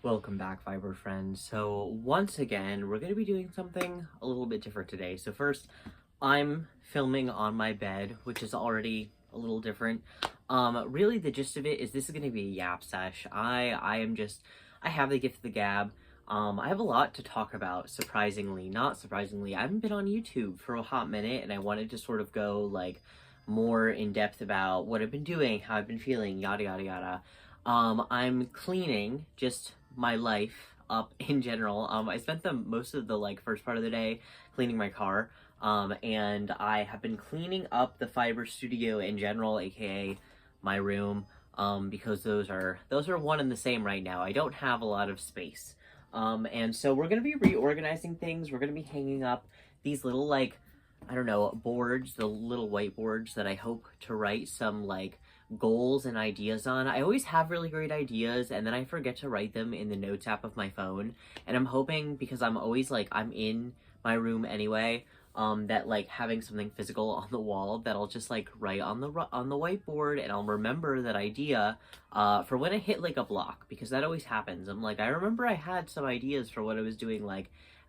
Welcome back, Fibre friends. So once again, we're going to be doing something a little bit different today. So first, I'm filming on my bed, which is already a little different. Really the gist of it is this is going to be a Yap Sesh. I have the gift of the gab. I have a lot to talk about, surprisingly. Not surprisingly, I haven't been on YouTube for a hot minute, and I wanted to sort of go, like, more in depth about what I've been doing, how I've been feeling, yada yada yada. I'm cleaning just my life up in general. I spent the most of the first part of the day cleaning my car. And I have been cleaning up the Fibre studio in general, aka my room, because those are one and the same right now. I don't have a lot of space. And so we're gonna be reorganizing things. We're gonna be hanging up these little I don't know, boards, the little whiteboards that I hope to write some goals and ideas on. I always have really great ideas and then I forget to write them in the notes app of my phone. And I'm hoping, because I'm always I'm in my room anyway, that having something physical on the wall that I'll just write on the whiteboard, and I'll remember that idea for when I hit a block, because that always happens. I'm I remember I had some ideas for what I was doing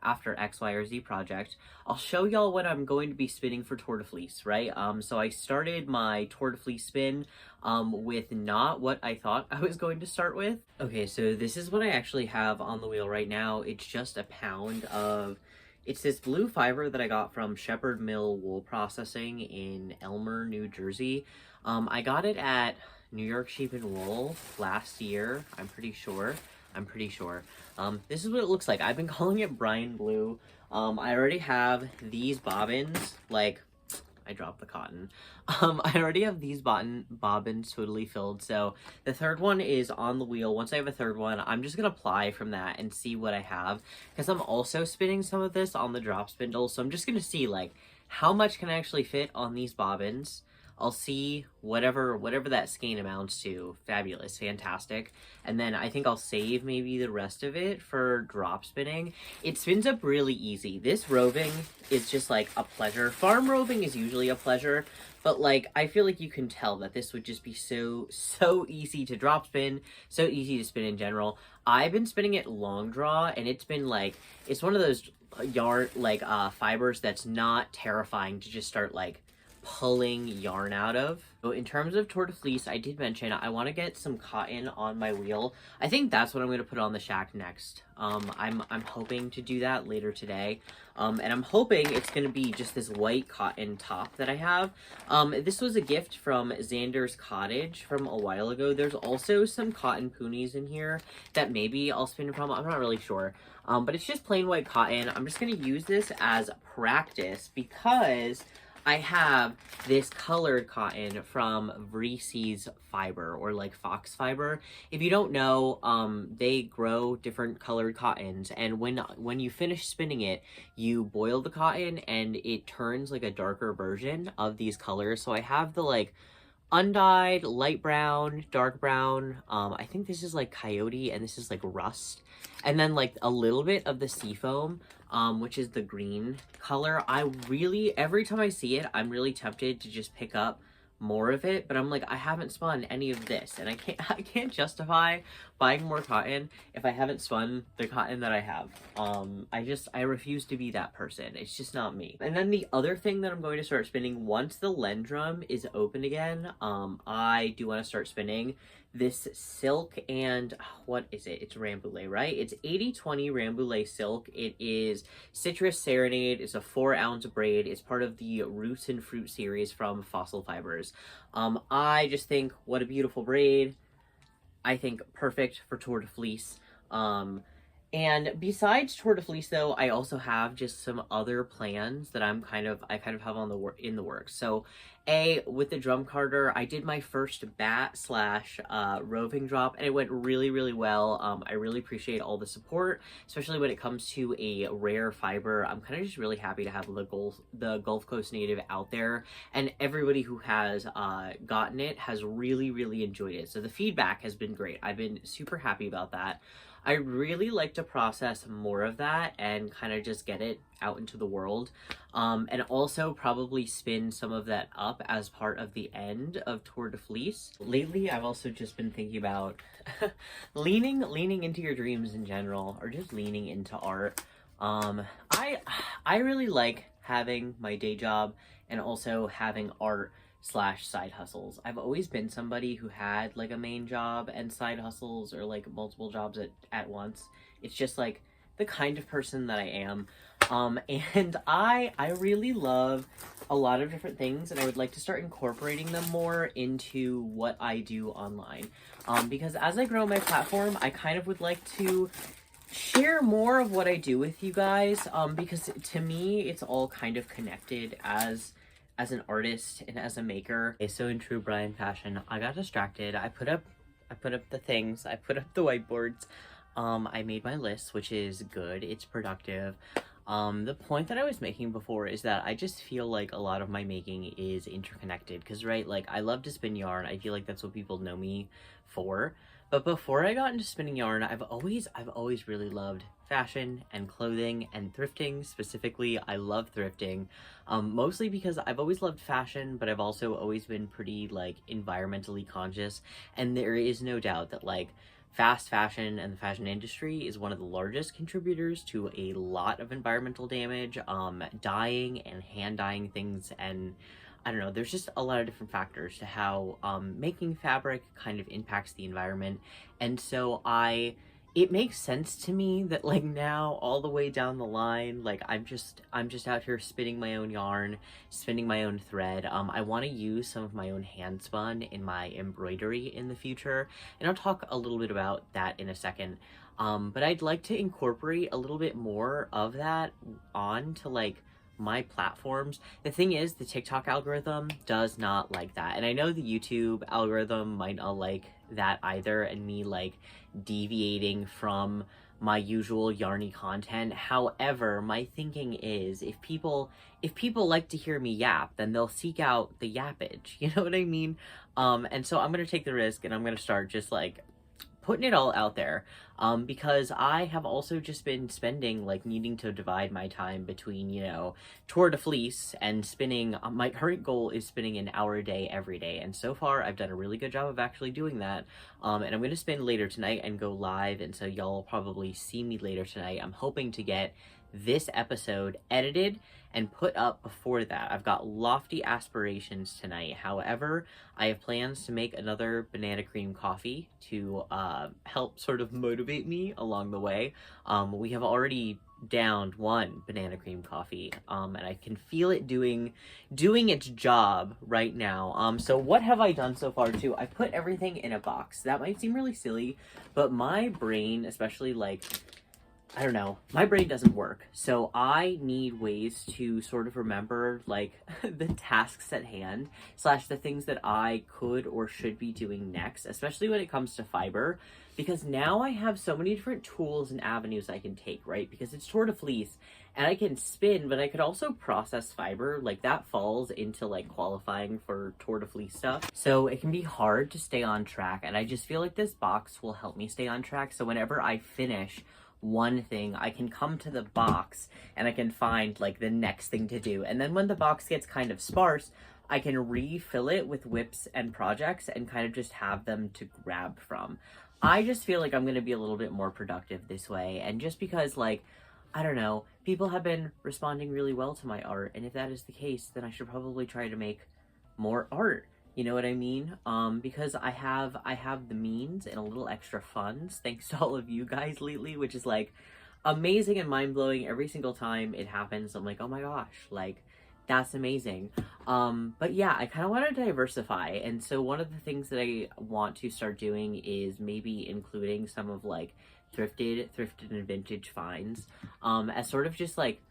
after X, Y, or Z project. I'll show y'all what I'm going to be spinning for Tour de Fleece, right? So I started my Tour de Fleece spin with not what I thought I was going to start with. Okay, so this is what I actually have on the wheel right now. It's just a pound of, it's this blue fiber that I got from Shepherd Mill Wool Processing in Elmer, New Jersey. I got it at New York Sheep and Wool last year, I'm pretty sure. This is what it looks like. I've been calling it brine blue. I already have these bobbins, I dropped the cotton. I already have these bobbins totally filled, so the third one is on the wheel. Once I have a third one, I'm just gonna apply from that and see what I have, because I'm also spinning some of this on the drop spindle, so I'm just gonna see how much can I actually fit on these bobbins. I'll see whatever that skein amounts to. Fabulous, fantastic. And then I think I'll save maybe the rest of it for drop spinning. It spins up really easy. This roving is just a pleasure. Farm roving is usually a pleasure, but I feel you can tell that this would just be so easy to drop spin, so easy to spin in general. I've been spinning it long draw, and it's been it's one of those yarn fibers that's not terrifying to just start pulling yarn out of. So in terms of Tour de Fleece, I did mention I want to get some cotton on my wheel. I think that's what I'm going to put on the shack next. I'm hoping to do that later today. And I'm hoping it's going to be just this white cotton top that I have. This was a gift from Xanders Cottage from a while ago. There's also some cotton poonies in here that maybe I'll spin from. I'm not really sure. But it's just plain white cotton. I'm just going to use this as practice because I have this colored cotton from Vresies Fibre, or fox fiber. If you don't know, they grow different colored cottons, and when you finish spinning it, you boil the cotton and it turns a darker version of these colors. So I have the undyed, light brown, dark brown, I think this is coyote, and this is rust, and then a little bit of the seafoam, which is the green color. Every time I see it, I'm really tempted to just pick up more of it, but I'm I haven't spun any of this, and I can't justify buying more cotton if I haven't spun the cotton that I have. I refuse to be that person. It's just not me. And then the other thing that I'm going to start spinning once the Lendrum is open again, I do want to start spinning this silk, and what is it? It's Rambouillet, right? It's 80/20 Rambouillet silk. It is Citrus Serenade. It's a 4-ounce braid. It's part of the Roots and Fruit series from Fossil Fibers. I just think, what a beautiful braid. I think perfect for Tour de Fleece. And besides Tour de Fleece, though, I also have just some other plans that I kind of have in the works. So, with the drum carder, I did my first bat / roving drop, and it went really well. I really appreciate all the support, especially when it comes to a rare fiber. I'm kind of just really happy to have the Gulf Coast native out there, and everybody who has gotten it has really enjoyed it. So the feedback has been great. I've been super happy about that. I really like to process more of that and kind of just get it out into the world, and also probably spin some of that up as part of the end of Tour de Fleece. Lately, I've also just been thinking about leaning into your dreams in general, or just leaning into art. I really like having my day job and also having art slash side hustles. I've always been somebody who had like a main job and side hustles, or like multiple jobs at once. It's just like the kind of person that I am. And I really love a lot of different things, and I would like to start incorporating them more into what I do online. Because as I grow my platform, I kind of would like to share more of what I do with you guys, because to me, it's all kind of connected as an artist and as a maker. Okay, so in true Brian fashion, I got distracted. I put up the things, I put up the whiteboards. I made my list, which is good. It's productive. The point that I was making before is that I just feel like a lot of my making is interconnected. Because, right, like, I love to spin yarn. I feel like that's what people know me for. But before I got into spinning yarn, I've always really loved fashion and clothing and thrifting. Specifically, I love thrifting, mostly because I've always loved fashion, but I've also always been pretty, like, environmentally conscious. And there is no doubt that, like, fast fashion and the fashion industry is one of the largest contributors to a lot of environmental damage, dyeing and hand dyeing things, and I don't know, there's just a lot of different factors to how making fabric kind of impacts the environment. And so it makes sense to me that, like, now all the way down the line, like, I'm just out here spinning my own yarn, spinning my own thread. I want to use some of my own hand spun in my embroidery in the future, and I'll talk a little bit about that in a second. But I'd like to incorporate a little bit more of that onto, like, my platforms. The thing is, the TikTok algorithm does not like that, and I know the YouTube algorithm might not like that either, and me like deviating from my usual yarny content. However, my thinking is, if people like to hear me yap, then they'll seek out the yappage, you know what I mean? And so I'm gonna take the risk, and I'm gonna start just like putting it all out there, because I have also just been spending, like, needing to divide my time between, you know, Tour de Fleece and spinning. My current goal is spinning an hour a day every day, and so far I've done a really good job of actually doing that. And I'm going to spin later tonight and go live, and so y'all will probably see me later tonight. I'm hoping to get this episode edited and put up before that. I've got lofty aspirations tonight. However, I have plans to make another banana cream coffee to help sort of motivate me along the way. We have already downed one banana cream coffee, and I can feel it doing its job right now. So what have I done so far too? I put everything in a box. That might seem really silly, but my brain, especially, like, I don't know, my brain doesn't work. So I need ways to sort of remember, like, the tasks at hand, slash the things that I could or should be doing next, especially when it comes to Fibre, because now I have so many different tools and avenues I can take, right? Because it's Tour de Fleece, and I can spin, but I could also process Fibre. Like, that falls into, like, qualifying for Tour de Fleece stuff. So it can be hard to stay on track, and I just feel like this box will help me stay on track. So whenever I finish one thing, I can come to the box and I can find, like, the next thing to do. And then when the box gets kind of sparse, I can refill it with whips and projects and kind of just have them to grab from. I just feel like I'm going to be a little bit more productive this way. And just because, like, I don't know, people have been responding really well to my art. And if that is the case, then I should probably try to make more art. You know what I mean? Because I have the means and a little extra funds, thanks to all of you guys lately, which is, like, amazing and mind-blowing. Every single time it happens, I'm like, oh my gosh, like, that's amazing. But yeah, I kind of want to diversify, and so one of the things that I want to start doing is maybe including some of, like, thrifted and vintage finds, as sort of just, like,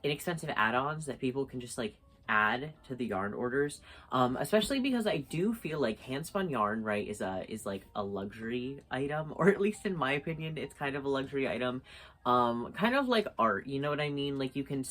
inexpensive add-ons that people can just, like, add to the yarn orders, especially because I do feel like hand spun yarn, right, is like a luxury item, or at least in my opinion, it's kind of a luxury item, kind of like art, you know what I mean? Like, you can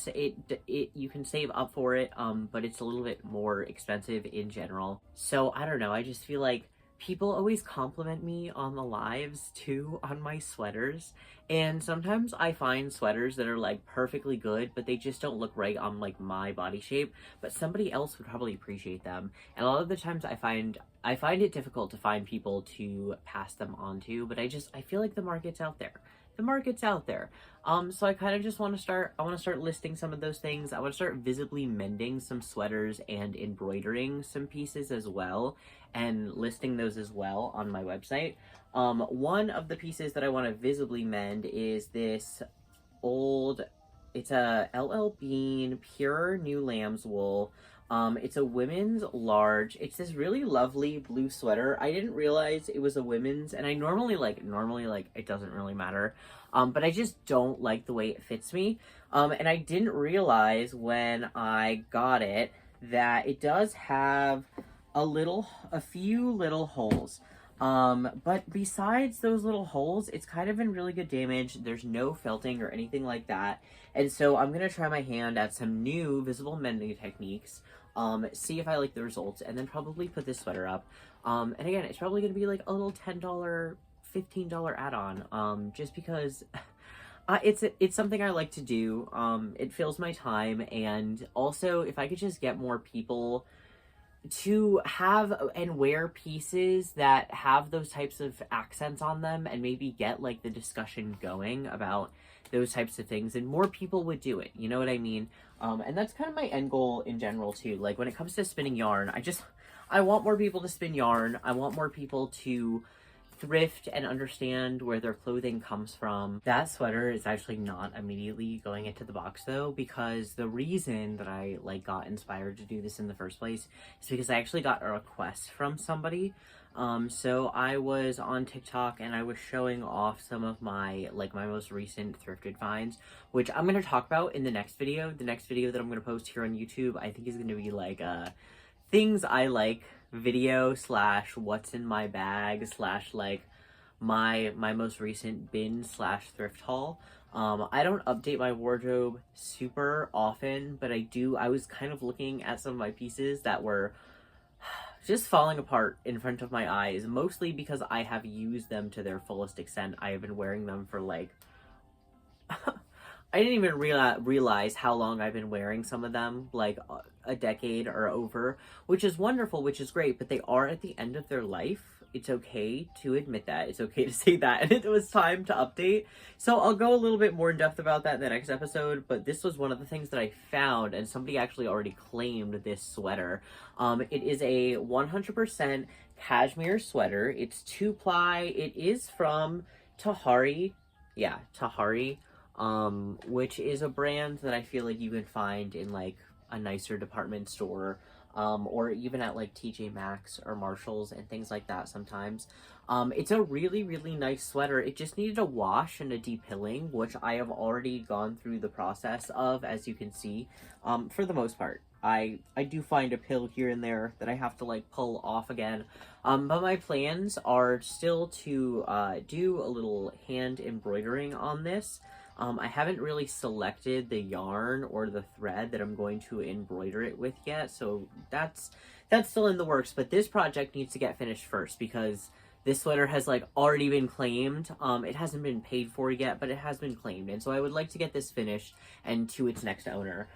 you can save up for it, but it's a little bit more expensive in general. So I don't know, I just feel like people always compliment me on the lives too on my sweaters, and sometimes I find sweaters that are like perfectly good but they just don't look right on like my body shape, but somebody else would probably appreciate them. And a lot of the times I find it difficult to find people to pass them on to, but I feel like the market's out there. The market's out there. So I kind of just want to start listing some of those things. I want to start visibly mending some sweaters and embroidering some pieces as well, and listing those as well on my website. One of the pieces that I want to visibly mend is this it's a LL Bean Pure New Lamb's Wool. It's a women's large. It's this really lovely blue sweater. I didn't realize it was a women's, and I normally it doesn't really matter. But I just don't like the way it fits me. And I didn't realize when I got it that it does have a few little holes. But besides those little holes, it's kind of in really good damage. There's no felting or anything like that. And so I'm going to try my hand at some new visible mending techniques, see if I like the results, and then probably put this sweater up. And again, it's probably going to be like a little $10, $15 add-on, just because it's something I like to do. It fills my time, and also if I could just get more people to have and wear pieces that have those types of accents on them, and maybe get like the discussion going about those types of things, and more people would do it, you know what I mean? And that's kind of my end goal in general too. Like when it comes to spinning yarn, I want more people to spin yarn. I want more people to thrift and understand where their clothing comes from. That sweater is actually not immediately going into the box though, because the reason that I like got inspired to do this in the first place is because I actually got a request from somebody. So I was on TikTok and I was showing off some of my most recent thrifted finds, which I'm going to talk about in the next video. The next video that I'm going to post here on YouTube, I think is going to be like things I like video / what's in my bag / like my most recent bin / thrift haul. I don't update my wardrobe super often, but I was kind of looking at some of my pieces that were just falling apart in front of my eyes, mostly because I have used them to their fullest extent. I have been wearing them for like I didn't even realize how long I've been wearing some of them, like a decade or over, which is wonderful, which is great, but they are at the end of their life. It's okay to admit that. It's okay to say that. And it was time to update. So I'll go a little bit more in depth about that in the next episode, but this was one of the things that I found, and somebody actually already claimed this sweater. It is a 100% cashmere sweater. It's 2-ply. It is from Tahari. Yeah, Tahari. Which is a brand that I feel like you can find in like a nicer department store, or even at like TJ Maxx or Marshalls and things like that sometimes. It's a really, really nice sweater. It just needed a wash and a depilling, which I have already gone through the process of, as you can see, for the most part. I do find a pill here and there that I have to like pull off again. But my plans are still to do a little hand embroidering on this. I haven't really selected the yarn or the thread that I'm going to embroider it with yet, so that's still in the works, but this project needs to get finished first because this sweater has like already been claimed. It hasn't been paid for yet, but it has been claimed, and so I would like to get this finished and to its next owner.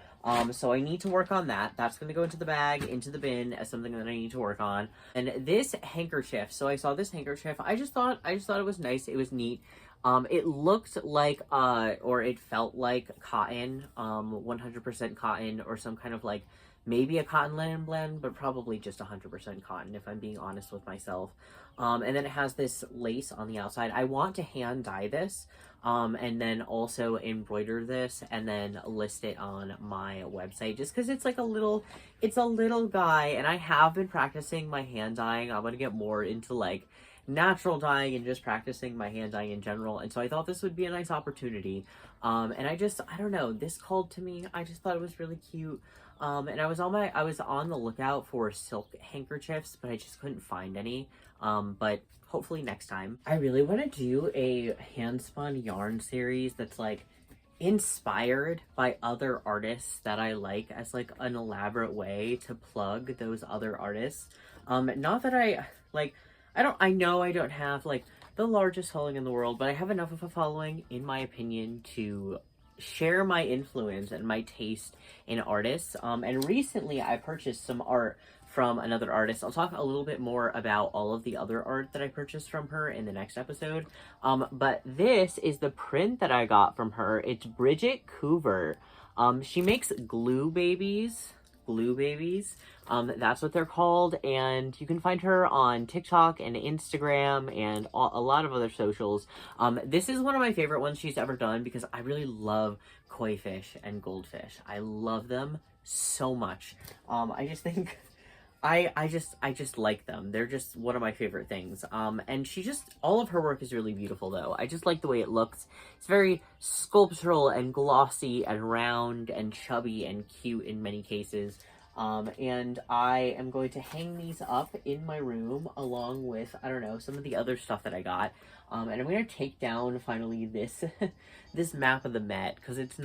So I need to work on that. That's going to go into the bag, into the bin as something that I need to work on. And this handkerchief, so I saw this handkerchief. I just thought it was nice. It was neat. It looked like, or it felt like cotton, 100% cotton, or some kind of like, maybe a cotton linen blend, but probably just 100% cotton, if I'm being honest with myself. And then it has this lace on the outside. I want to hand dye this, and then also embroider this, and then list it on my website, just because it's like it's a little guy, and I have been practicing my hand dyeing. I'm going to get more into like natural dyeing and just practicing my hand dyeing in general, and so I thought this would be a nice opportunity. And I don't know, this called to me. I just thought it was really cute. And I was on the lookout for silk handkerchiefs, but I just couldn't find any. But hopefully next time. I really want to do a hand spun yarn series that's like inspired by other artists that I like, as like an elaborate way to plug those other artists. Not that I know I don't have like the largest following in the world, but I have enough of a following, in my opinion, to share my influence and my taste in artists. And recently I purchased some art from another artist. I'll talk a little bit more about all of the other art that I purchased from her in the next episode. But this is the print that I got from her. It's Brigette Coovert. She makes glue babies. Glue babies. That's what they're called, and you can find her on TikTok and Instagram and a lot of other socials. This is one of my favorite ones she's ever done because I really love koi fish and goldfish. I love them so much. I just think I just like them. They're just one of my favorite things. And all of her work is really beautiful though. I just like the way it looks. It's very sculptural and glossy and round and chubby and cute in many cases. And I am going to hang these up in my room along with, I don't know, some of the other stuff that I got. And I'm going to take down finally this, this map of the Met because it's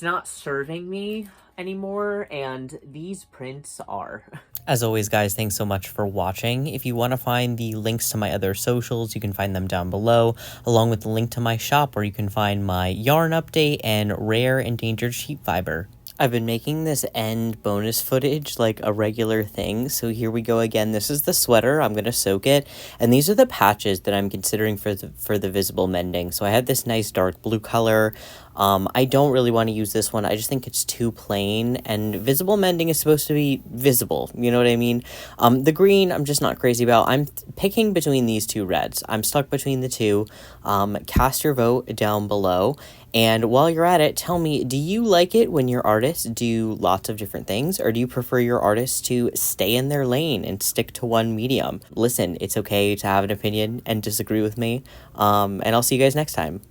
not serving me anymore, and these prints are. As always, guys, thanks so much for watching. If you want to find the links to my other socials, you can find them down below, along with the link to my shop where you can find my yarn update and rare endangered sheep fiber. I've been making this end bonus footage like a regular thing, so here we go again. This is the sweater. I'm going to soak it, and these are the patches that I'm considering for the visible mending. So I have this nice dark blue color. I don't really want to use this one. I just think it's too plain, and visible mending is supposed to be visible, you know what I mean? The green, I'm just not crazy about. I'm picking between these two reds. I'm stuck between the two. Cast your vote down below. And while you're at it, tell me, do you like it when your artists do lots of different things, or do you prefer your artists to stay in their lane and stick to one medium? Listen, it's okay to have an opinion and disagree with me, and I'll see you guys next time.